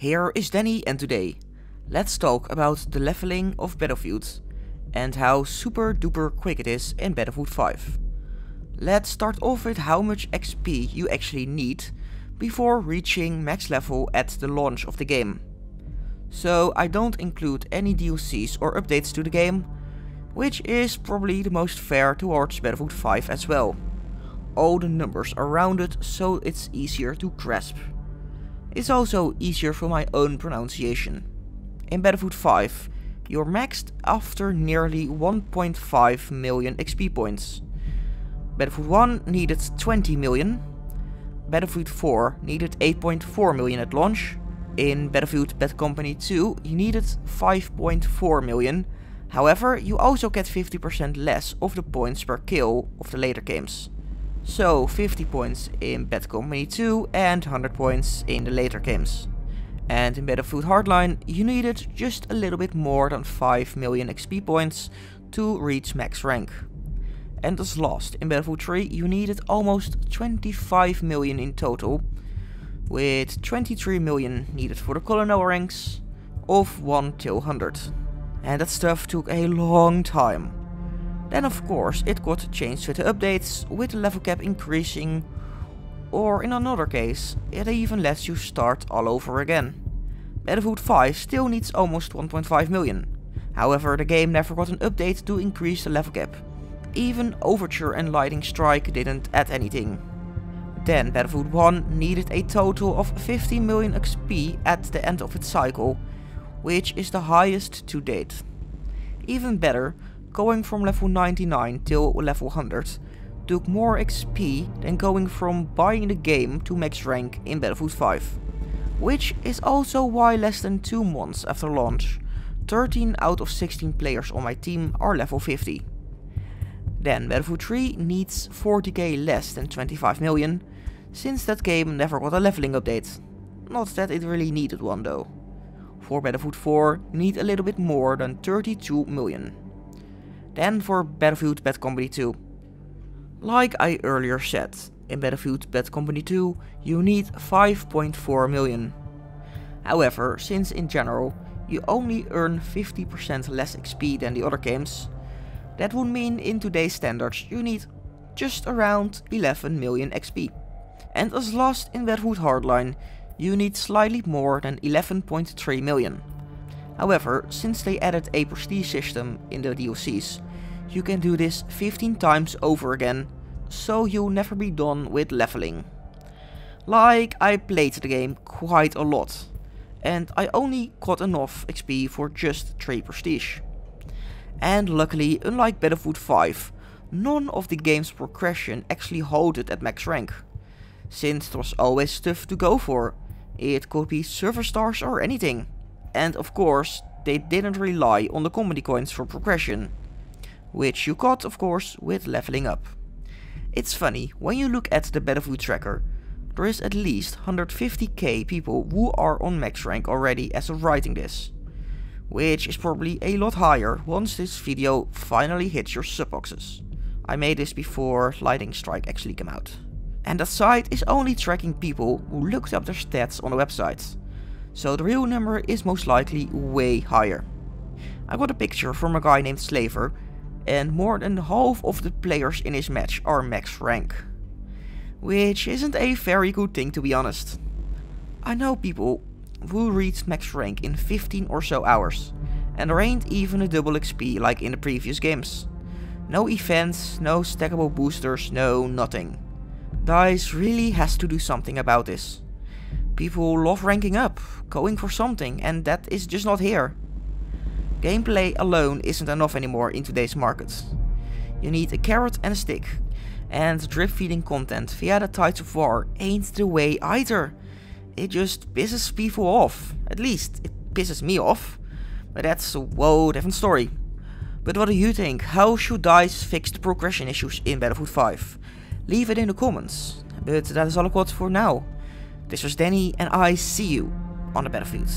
Here is Danny, and today let's talk about the leveling of Battlefield and how super duper quick it is in Battlefield 5. Let's start off with how much XP you actually need before reaching max level at the launch of the game. So I don't include any DLCs or updates to the game, which is probably the most fair towards Battlefield 5 as well. All the numbers are rounded so it's easier to grasp. It's also easier for my own pronunciation. In Battlefield 5, you're maxed after nearly 1.5 million XP points. Battlefield 1 needed 20 million. Battlefield 4 needed 8.4 million at launch. In Battlefield Bad Company 2 you needed 5.4 million. However, you also get 50% less of the points per kill of the later games. So 50 points in Bad Company 2 and 100 points in the later games. And in Battlefield Hardline you needed just a little bit more than 5 million XP points to reach max rank. And as last, in Battlefield 3 you needed almost 25 million in total, with 23 million needed for the colonel ranks of 1 till 100. And that stuff took a long time. Then of course it got changed with the updates, with the level cap increasing, or in another case it even lets you start all over again. Battlefield 5 still needs almost 1.5 million. However, the game never got an update to increase the level cap. Even Overture and Lightning Strike didn't add anything. Then Battlefield 1 needed a total of 50 million XP at the end of its cycle, which is the highest to date. Even better, going from level 99 till level 100 took more XP than going from buying the game to max rank in Battlefield 5. Which is also why less than 2 months after launch, 13 out of 16 players on my team are level 50. Then Battlefield 3 needs 40k less than 25 million, since that game never got a leveling update. Not that it really needed one though. For Battlefield 4 you need a little bit more than 32 million. Then for Battlefield Bad Company 2. Like I earlier said, in Battlefield Bad Company 2 you need 5.4 million. However, since in general you only earn 50% less XP than the other games, that would mean in today's standards you need just around 11 million XP. And as last in Battlefield Hardline you need slightly more than 11.3 million. However, since they added a prestige system in the DLCs, you can do this 15 times over again, so you'll never be done with leveling. Like, I played the game quite a lot, and I only got enough XP for just 3 prestige. And luckily, unlike Battlefield 5, none of the game's progression actually halted at max rank, since there was always stuff to go for. It could be server stars or anything. And of course, they didn't rely on the comedy coins for progression, which you got of course with leveling up. It's funny, when you look at the Battlefield tracker, there is at least 150k people who are on max rank already as of writing this, which is probably a lot higher once this video finally hits your sub boxes. I made this before Lightning Strike actually came out. And that site is only tracking people who looked up their stats on the website. So the real number is most likely way higher. I got a picture from a guy named Slaver, and more than half of the players in his match are max rank. Which isn't a very good thing, to be honest. I know people who reach max rank in 15 or so hours, and there ain't even a double XP like in the previous games. No events, no stackable boosters, no nothing. DICE really has to do something about this. People love ranking up, going for something, and that is just not here. Gameplay alone isn't enough anymore in today's market. You need a carrot and a stick, and drip feeding content via the Tides of War ain't the way either. It just pisses people off. At least it pisses me off, but that's a whole different story. But what do you think? How should DICE fix the progression issues in Battlefield 5? Leave it in the comments. But that is all I've got for now. This was Danny, and I see you on the battlefield.